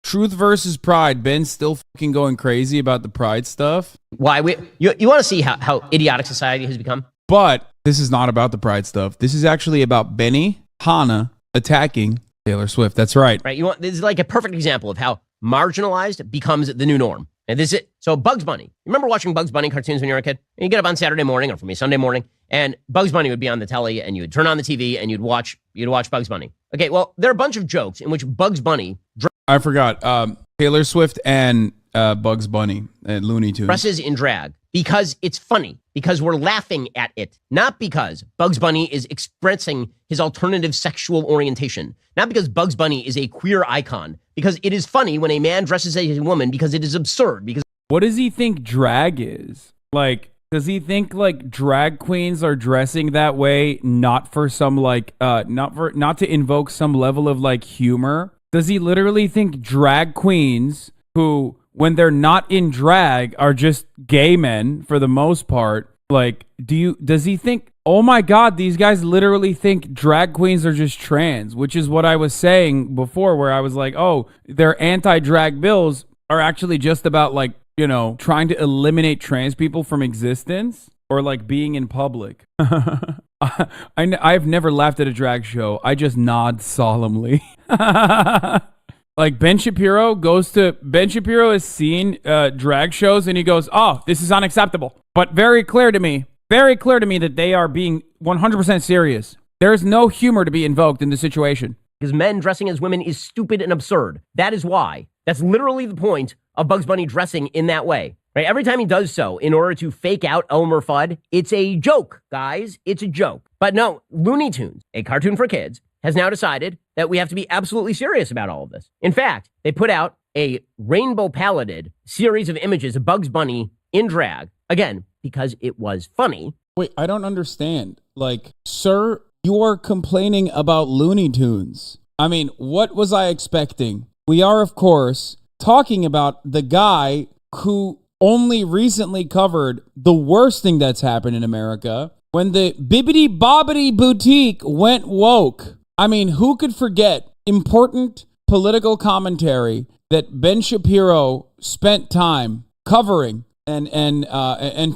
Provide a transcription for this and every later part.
Truth versus pride. Ben's still fucking going crazy about the pride stuff. Why? You want to see how idiotic society has become? But this is not about the pride stuff. This is actually about Benny Hanna attacking Taylor Swift. That's right. Right. This is like a perfect example of how marginalized becomes the new norm. And this is it. So Bugs Bunny. You remember watching Bugs Bunny cartoons when you were a kid? And you get up on Saturday morning, or for me, Sunday morning, and Bugs Bunny would be on the telly, and you would turn on the TV, and you'd watch Bugs Bunny. Okay, well, there are a bunch of jokes in which Bugs Bunny I forgot. Taylor Swift and Bugs Bunny and Looney Tunes. dresses in drag because it's funny, because we're laughing at it, not because Bugs Bunny is expressing his alternative sexual orientation, not because Bugs Bunny is a queer icon, because it is funny when a man dresses as a woman, because it is absurd. Because what does he think drag is? Like, does he think like drag queens are dressing that way not for some like not to invoke some level of like humor? Does he literally think drag queens who, when they're not in drag, are just gay men for the most part? Like, does he think, oh my God, these guys literally think drag queens are just trans, which is what I was saying before, where I was like, oh, their anti-drag bills are actually just about like, you know, trying to eliminate trans people from existence or like being in public. I've never laughed at a drag show. I just nod solemnly. Like Ben Shapiro has seen drag shows and he goes, oh, this is unacceptable. But very clear to me that they are being 100% serious. There is no humor to be invoked in the situation. Because men dressing as women is stupid and absurd. That is why. That's literally the point of Bugs Bunny dressing in that way. Right? Every time he does so, in order to fake out Elmer Fudd, it's a joke, guys. It's a joke. But no, Looney Tunes, a cartoon for kids, has now decided that we have to be absolutely serious about all of this. In fact, they put out a rainbow-paletted series of images of Bugs Bunny in drag, again, because it was funny. Wait, I don't understand. Like, sir, you are complaining about Looney Tunes. I mean, what was I expecting? We are, of course, talking about the guy who only recently covered the worst thing that's happened in America when the Bibbidi Bobbidi Boutique went woke. I mean, who could forget important political commentary that Ben Shapiro spent time covering and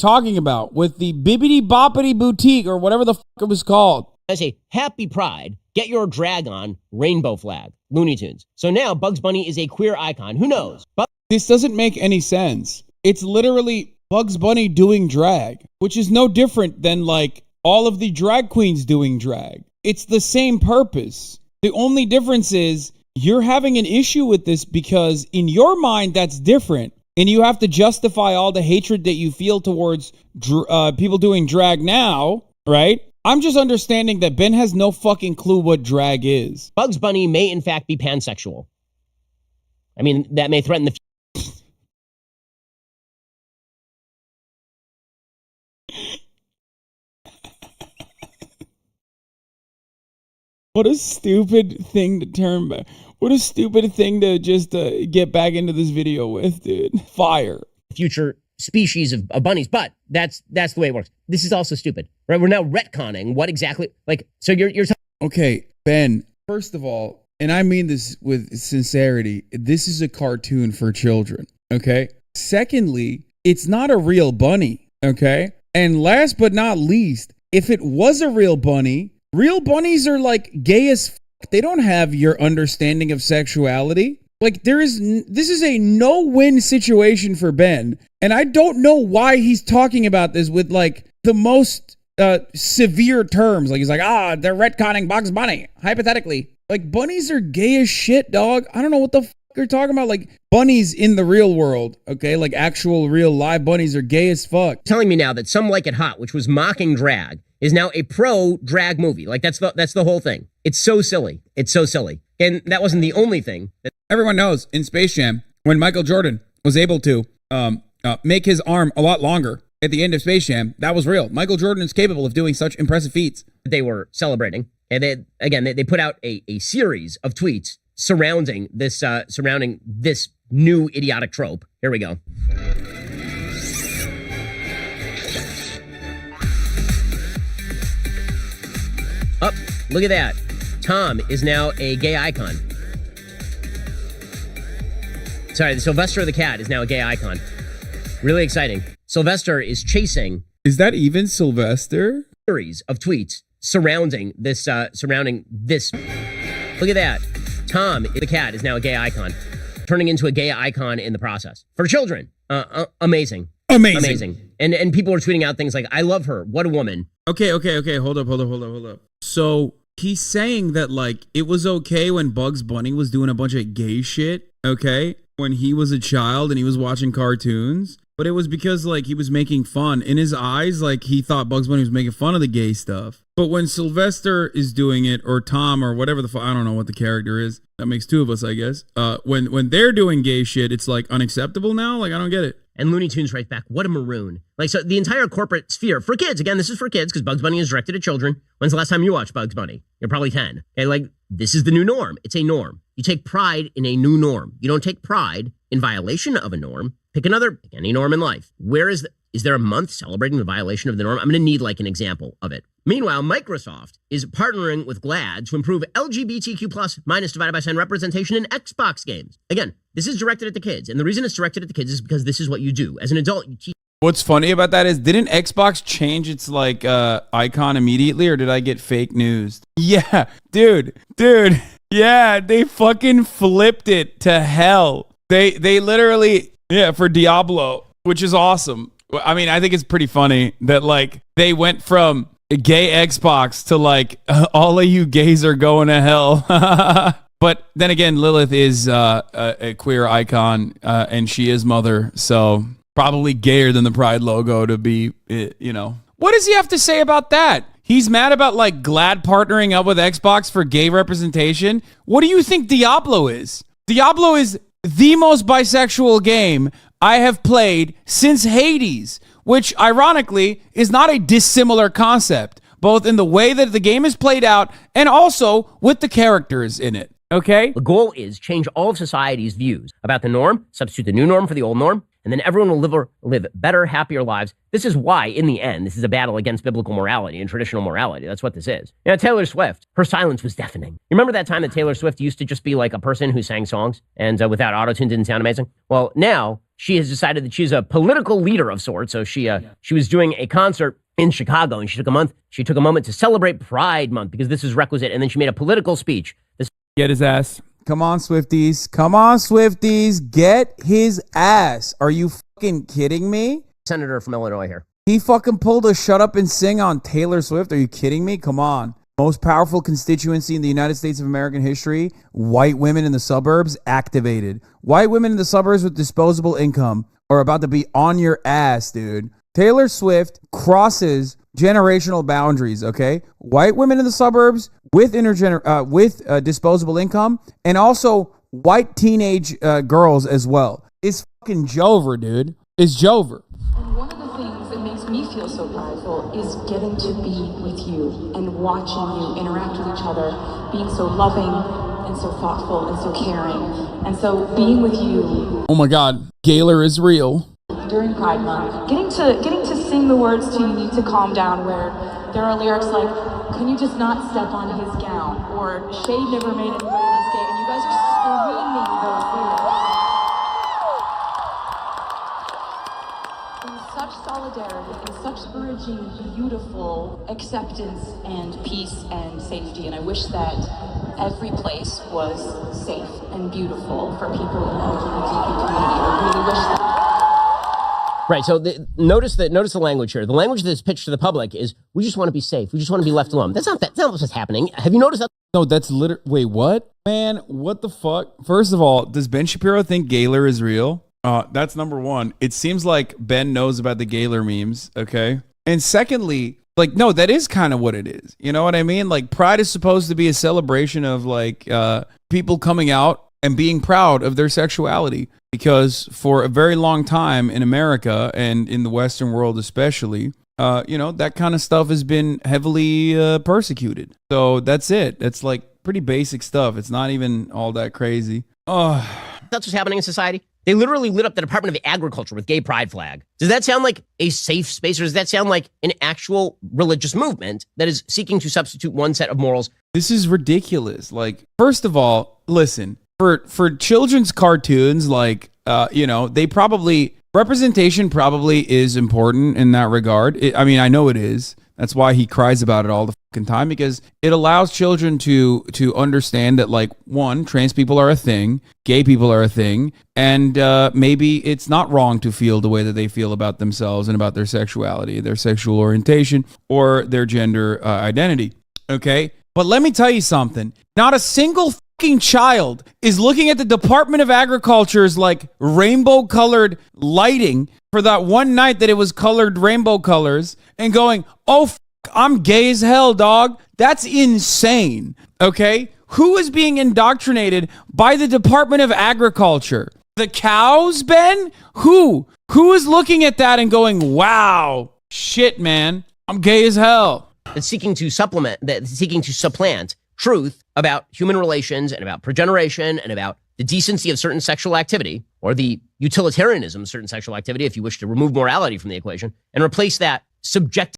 talking about with the Bibbidi Bobbidi Boutique, or whatever the fuck it was called. I say, happy pride, get your drag on, rainbow flag, Looney Tunes. So now Bugs Bunny is a queer icon. Who knows? This doesn't make any sense. It's literally Bugs Bunny doing drag, which is no different than like all of the drag queens doing drag. It's the same purpose. The only difference is you're having an issue with this because in your mind that's different, and you have to justify all the hatred that you feel towards people doing drag now, right? I'm just understanding that Ben has no fucking clue what drag is. Bugs Bunny may in fact be pansexual. I mean, that may threaten the future. What a stupid thing to turn back. What a stupid thing to just get back into this video with, dude. Fire. Future species of bunnies, but that's the way it works. This is also stupid, right? We're now retconning what exactly, like, so you're okay, Ben, first of all, and I mean this with sincerity, this is a cartoon for children, okay? Secondly, it's not a real bunny, okay? And last but not least, if it was a real bunny, real bunnies are like gay as fuck. They don't have your understanding of sexuality. Like this is a no-win situation for Ben. And I don't know why he's talking about this with like the most severe terms. Like he's like, they're retconning Bugs Bunny, hypothetically. Like bunnies are gay as shit, dog. I don't know what the fuck you're talking about. Like bunnies in the real world, okay? Like actual real live bunnies are gay as fuck. Telling me now that Some Like It Hot, which was mocking drag, is now a pro-drag movie. Like that's the whole thing. It's so silly. It's so silly. And that wasn't the only thing. Everyone knows in Space Jam, when Michael Jordan was able to make his arm a lot longer at the end of Space Jam, that was real. Michael Jordan is capable of doing such impressive feats. They were celebrating. And they put out a series of tweets surrounding this new idiotic trope. Here we go. Look at that. Tom is now a gay icon. Sorry, Sylvester the cat is now a gay icon. Really exciting. Sylvester is chasing. Is that even Sylvester? Series of tweets surrounding this. Look at that. Tom the cat is now a gay icon, turning into a gay icon in the process for children. Amazing. And people are tweeting out things like, "I love her. What a woman." Okay. Hold up. So he's saying that like it was okay when Bugs Bunny was doing a bunch of gay shit. Okay, when he was a child and he was watching cartoons. But it was because, like, he was making fun. In his eyes, like, he thought Bugs Bunny was making fun of the gay stuff. But when Sylvester is doing it, or Tom, or whatever the fuck, I don't know what the character is. That makes two of us, I guess. When they're doing gay shit, it's, like, unacceptable now? Like, I don't get it. And Looney Tunes right back. What a maroon. Like, so the entire corporate sphere, for kids, again, this is for kids, because Bugs Bunny is directed at children. When's the last time you watched Bugs Bunny? You're probably 10. Okay, like, this is the new norm. It's a norm. You take pride in a new norm. You don't take pride in violation of a norm. Pick any norm in life. Is there a month celebrating the violation of the norm? I'm going to need like an example of it. Meanwhile, Microsoft is partnering with GLAAD to improve LGBTQ+ minus divided by sign representation in Xbox games. Again, this is directed at the kids. And the reason it's directed at the kids is because this is what you do. As an adult, you teach. What's funny about that is, didn't Xbox change its like icon immediately, or did I get fake news? Yeah, dude. Yeah, they fucking flipped it to hell. They literally, yeah, for Diablo, which is awesome. I mean, I think it's pretty funny that like they went from gay Xbox to like all of you gays are going to hell. But then again, Lilith is a queer icon, and she is mother, so probably gayer than the Pride logo to be, you know. What does he have to say about that? He's mad about like GLAAD partnering up with Xbox for gay representation. What do you think Diablo is? Diablo is the most bisexual game I have played since Hades, which ironically is not a dissimilar concept, both in the way that the game is played out and also with the characters in it. Okay? The goal is change all of society's views about the norm, substitute the new norm for the old norm, and then everyone will live better, happier lives. This is why, in the end, this is a battle against biblical morality and traditional morality. That's what this is. You know, Taylor Swift, her silence was deafening. You remember that time that Taylor Swift used to just be like a person who sang songs and without autotune didn't sound amazing? Well, now she has decided that she's a political leader of sorts. So she was doing a concert in Chicago, and she took a moment to celebrate Pride Month because this is requisite. And then she made a political speech. Get his ass. Come on, Swifties. Get his ass. Are you fucking kidding me? Senator from Illinois here. He fucking pulled a shut up and sing on Taylor Swift. Are you kidding me? Come on. Most powerful constituency in the United States of American history. White women in the suburbs activated. White women in the suburbs with disposable income are about to be on your ass, dude. Taylor Swift crosses generational boundaries, okay? White women in the suburbs with disposable income, and also white teenage girls as well. It's fucking Jover, dude. It's Jover. And one of the things that makes me feel so powerful is getting to be with you and watching you interact with each other, being so loving and so thoughtful and so caring. And so being with you. Oh my God, Gaylor is real. During Pride Month, getting to sing the words to "You Need to Calm Down," where there are lyrics like, "Can you just not step on his gown?" or "Shade never made anybody less gay," and you guys are screaming those lyrics. In such solidarity, in such bridging, beautiful acceptance and peace and safety, and I wish that every place was safe and beautiful for people in the LGBTQ community. I really wish that. Right, so notice the language here. The language that's pitched to the public is, we just want to be safe. We just want to be left alone. That's not what's happening. Have you noticed that? No, that's wait, what? Man, what the fuck? First of all, does Ben Shapiro think Gaylor is real? That's number one. It seems like Ben knows about the Gaylor memes, okay? And secondly, like, no, that is kind of what it is. You know what I mean? Like, Pride is supposed to be a celebration of, like, people coming out and being proud of their sexuality. Because for a very long time in America and in the Western world especially, you know, that kind of stuff has been heavily persecuted. So that's it. That's like pretty basic stuff. It's not even all that crazy. That's what's happening in society. They literally lit up the Department of Agriculture with gay pride flag. Does that sound like a safe space, or does that sound like an actual religious movement that is seeking to substitute one set of morals? This is ridiculous. Like, first of all, listen, for children's cartoons, like they probably representation probably is important in that regard. I mean, I know it is. That's why he cries about it all the fucking time, because it allows children to understand that, like, one, trans people are a thing, gay people are a thing, and maybe it's not wrong to feel the way that they feel about themselves and about their sexuality, their sexual orientation, or their gender identity. Okay? But let me tell you something. Not a single fucking child is looking at the Department of Agriculture's, like, rainbow-colored lighting for that one night that it was colored rainbow colors and going, oh, I'm gay as hell, dog. That's insane. Okay? Who is being indoctrinated by the Department of Agriculture? The cows, Ben? Who? Who is looking at that and going, wow, shit, man, I'm gay as hell? That's seeking to supplant truth about human relations and about progeneration and about the decency of certain sexual activity, or the utilitarianism of certain sexual activity, if you wish to remove morality from the equation, and replace that subjective